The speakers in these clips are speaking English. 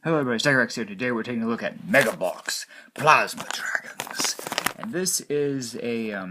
Hello everybody, Stagrex here. Today we're taking a look at Megabox Plasma Dragons. And this is a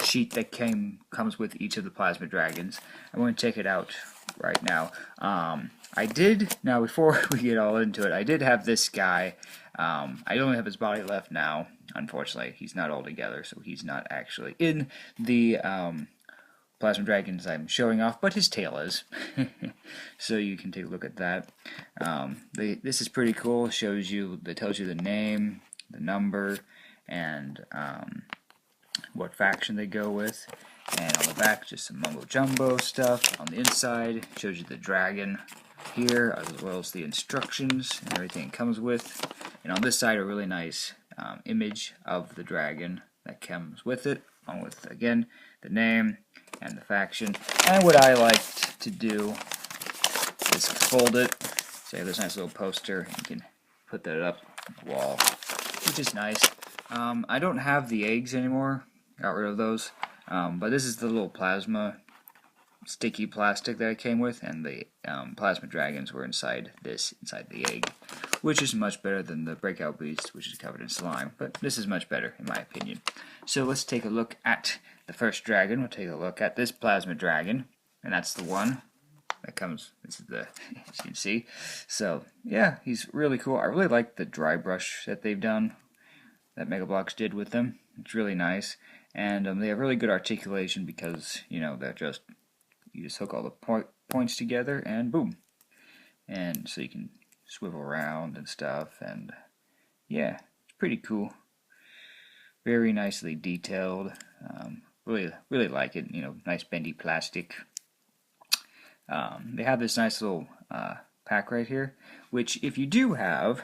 sheet that comes with each of the Plasma Dragons. I'm going to check it out right now. Now before we get all into it, I did have this guy. I only have his body left now. Unfortunately, he's not all together, so he's not actually in the Plasma Dragons I'm showing off, but his tail is. So you can take a look at that. This is pretty cool. It tells you the name, the number, and what faction they go with. And on the back, just some mumbo jumbo stuff. On the inside, shows you the dragon here, as well as the instructions and everything it comes with. And on this side, a really nice image of the dragon that comes with it, along with, again, the name and the faction. And what I like to do is fold it. So you have this nice little poster. You can put that up on the wall, which is nice. I don't have the eggs anymore. Got rid of those. But this is the little plasma sticky plastic that it came with, and the plasma dragons were inside the egg, which is much better than the breakout beast, which is covered in slime. But this is much better, in my opinion. So let's take a look at the first dragon. We'll take a look at this plasma dragon, and that's the one that comes. This is the, as you can see. So yeah, he's really cool. I really like the dry brush that they've done, that Megabox did with them. It's really nice, and they have really good articulation because they're just. You just hook all the points together and boom. And so you can swivel around and stuff, and yeah, it's pretty cool. Very nicely detailed. Really like it. Nice bendy plastic. They have this nice little pack right here, which if you do have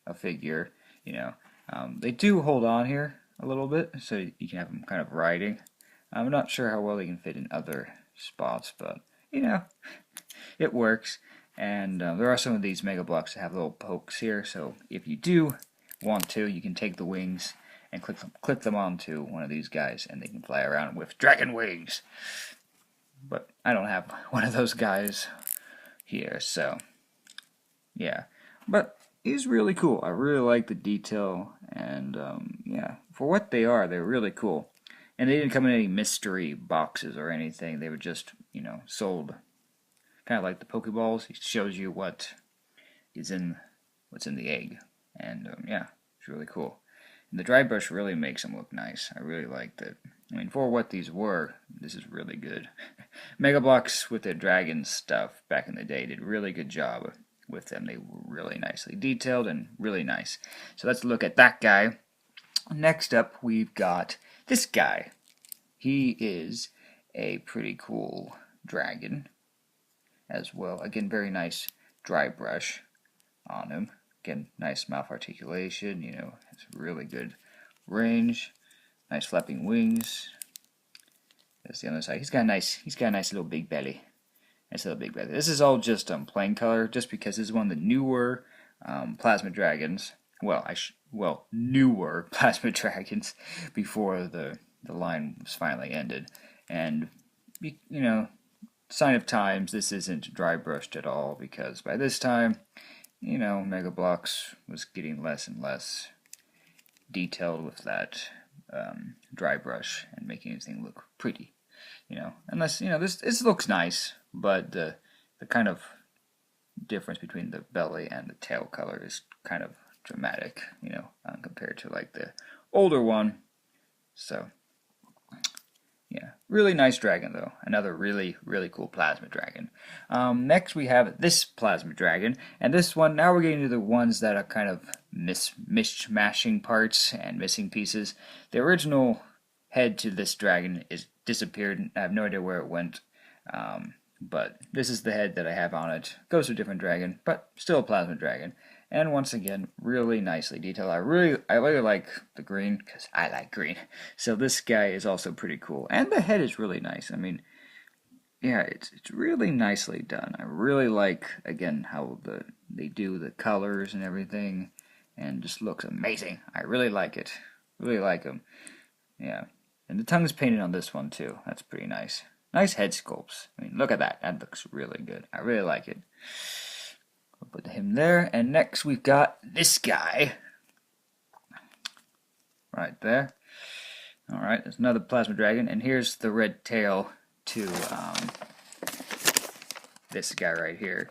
a figure, they do hold on here a little bit, so you can have them kind of riding. I'm not sure how well they can fit in other spots, but it works. And there are some of these Megablocks that have little pokes here, so if you do want to, you can take the wings and click them onto one of these guys, and they can fly around with dragon wings. But I don't have one of those guys here, so yeah. But he's really cool. I really like the detail, and yeah, for what they are, they're really cool. And they didn't come in any mystery boxes or anything. They were just, sold kind of like the Pokeballs. It shows you what's in the egg. And yeah, it's really cool. And the dry brush really makes them look nice. I really liked it. I mean, for what these were, this is really good. Megabox with their dragon stuff back in the day did a really good job with them. They were really nicely detailed and really nice. So let's look at that guy. Next up, we've got this guy. He is a pretty cool dragon as well. Again, very nice dry brush on him. Again, nice mouth articulation. It's really good range. Nice flapping wings. That's the other side. He's got a nice little big belly. Nice little big belly. This is all just plain color, just because this is one of the newer plasma dragons. Newer plasma dragons before the line was finally ended. And, sign of times, this isn't dry brushed at all, because by this time, Megabox was getting less and less detailed with that dry brush and making everything look pretty. Unless, this looks nice, but the kind of difference between the belly and the tail color is kind of dramatic, compared to like the older one. So yeah, really nice dragon though. Another really cool plasma dragon. Next we have this plasma dragon, and this one, now we're getting to the ones that are kind of mishmashing parts and missing pieces. The original head to this dragon is disappeared. I have no idea where it went. But this is the head that I have on it. Goes to a different dragon, but still a plasma dragon. And once again, really nicely detailed. I really like the green, because I like green. So this guy is also pretty cool. And the head is really nice. I mean, yeah, it's really nicely done. I really like, again, how they do the colors and everything. And just looks amazing. I really like it. Really like him. Yeah. And the tongue's painted on this one too. That's pretty nice. Nice head sculpts. I mean, look at that. That looks really good. I really like it. We'll put him there, and next we've got this guy. Right there. Alright, there's another plasma dragon, and here's the red tail to this guy right here.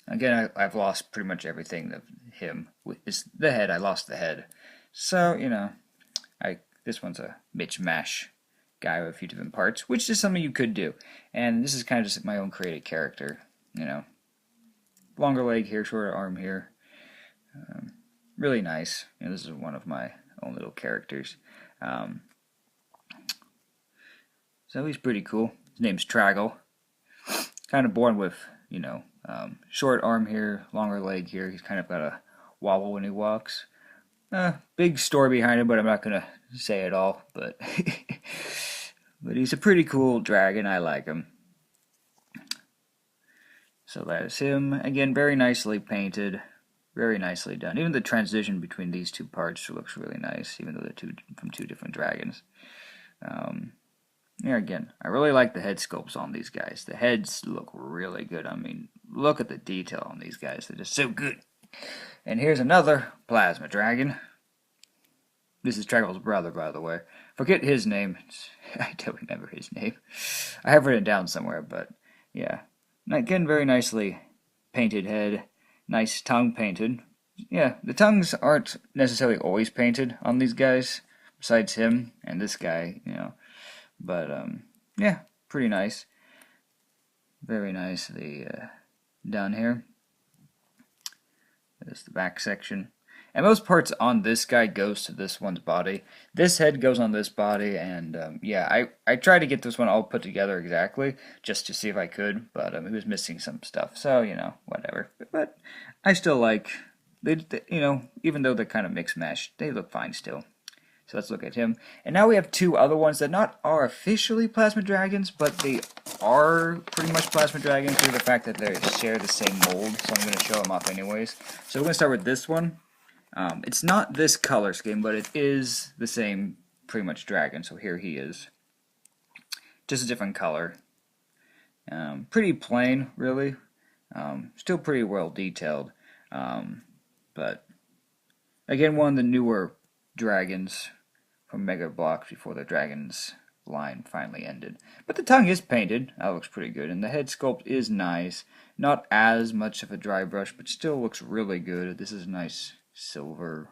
Again, I've lost pretty much everything of him. With the head, I lost the head. So, you know, this one's a Mitch-Mash guy with a few different parts, which is something you could do. And this is kind of just my own created character, you know. Longer leg here, shorter arm here. Really nice. You know, this is one of my own little characters. So he's pretty cool. His name's Traggle. Kind of born with, you know, short arm here, longer leg here. He's kind of got a wobble when he walks. Big story behind it, but I'm not gonna say it all. But but he's a pretty cool dragon. I like him. So that is him. Again, very nicely painted, very nicely done. Even the transition between these two parts looks really nice, even though they're from two different dragons. Yeah, again, I really like the head sculpts on these guys. The heads look really good. I mean, look at the detail on these guys. They're just so good. And here's another plasma dragon. This is Traggle's brother, by the way. Forget his name. I don't remember his name. I have written it down somewhere, but yeah. And again, very nicely painted head. Nice tongue painted. Yeah, the tongues aren't necessarily always painted on these guys, besides him and this guy, you know. But, yeah, pretty nice. Very nicely done here. There's the back section. And most parts on this guy goes to this one's body. This head goes on this body, and yeah, I tried to get this one all put together exactly, just to see if I could, but it was missing some stuff, so, you know, whatever. But I still like, they you know, even though they're kind of mixed mash, they look fine still. So let's look at him. And now we have two other ones that not are officially plasma dragons, but they are pretty much plasma dragons due to the fact that they share the same mold, so I'm going to show them off anyways. So we're going to start with this one. It's not this color scheme, but it is the same pretty much dragon, so here he is. Just a different color. Pretty plain, really. Still pretty well detailed. But again, one of the newer dragons from Megabox before the dragons line finally ended. But the tongue is painted. That looks pretty good. And the head sculpt is nice. Not as much of a dry brush, but still looks really good. This is a nice silver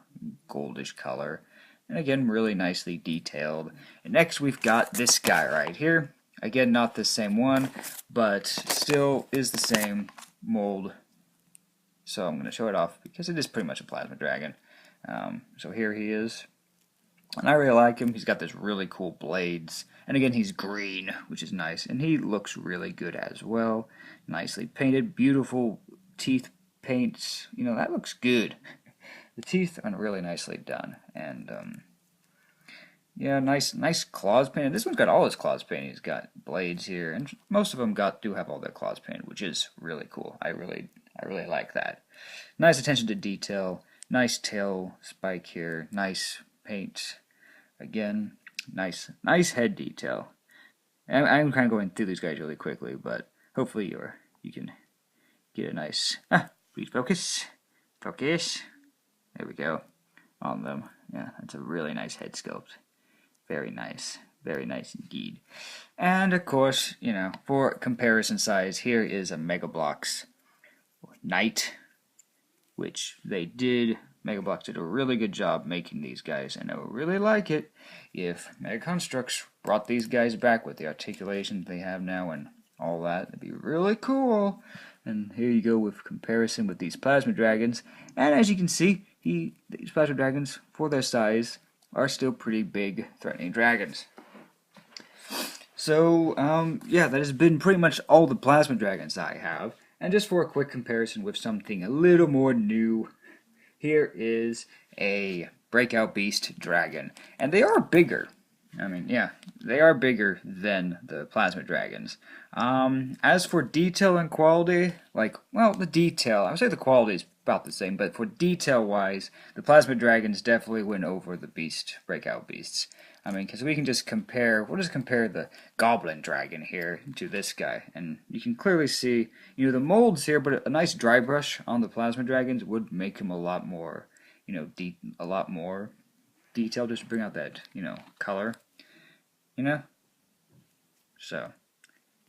goldish color. And again, really nicely detailed. And next we've got this guy right here. Again, not the same one, but still is the same mold. So I'm going to show it off because it is pretty much a plasma dragon. So here he is. And I really like him. He's got this really cool blades. And again, he's green, which is nice. And he looks really good as well. Nicely painted. Beautiful teeth paints. You know, that looks good. The teeth are really nicely done. And, yeah, nice claws painted. This one's got all his claws painted. He's got blades here. And most of them do have all their claws painted, which is really cool. I really like that. Nice attention to detail. Nice tail spike here. Nice paint. Again, nice head detail. And I'm kind of going through these guys really quickly, but hopefully you can get a nice. Please focus. Focus. There we go. On them. Yeah, that's a really nice head sculpt. Very nice. Very nice indeed. And of course, you know, for comparison size, here is a Megabox Knight, which they did. Megabox did a really good job making these guys, and I would really like it if Mega Constructs brought these guys back with the articulation they have now and all that. It'd be really cool. And here you go with comparison with these plasma dragons. And as you can see, these plasma dragons, for their size, are still pretty big, threatening dragons. So, yeah, that has been pretty much all the plasma dragons I have. And just for a quick comparison with something a little more new, here is a Breakout Beast dragon. And they are bigger. I mean, yeah, they are bigger than the plasma dragons. As for detail and quality, the detail, I would say the quality is about the same, but for detail-wise, the plasma dragons definitely win over the Breakout Beasts. I mean, because we can just compare, we'll just compare the Goblin Dragon here to this guy, and you can clearly see, you know, the molds here, but a nice dry brush on the Plasma Dragons would make him a lot more, you know, a lot more detailed, just to bring out that, you know, color, you know? So,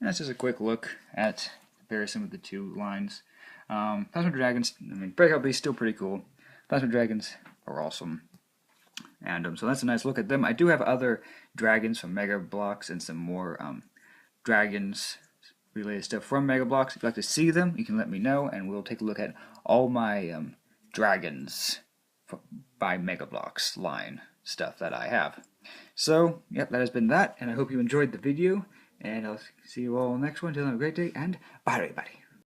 that's just a quick look at comparison with the two lines. Plasma Dragons, I mean, Breakout Beast still pretty cool. Plasma Dragons are awesome. And so that's a nice look at them. I do have other dragons from Megabox and some more dragons related stuff from Megabox. If you'd like to see them, you can let me know, and we'll take a look at all my dragons by Megabox line stuff that I have. So, yep, that has been that, and I hope you enjoyed the video, and I'll see you all next one. Till then, have a great day, and bye, everybody.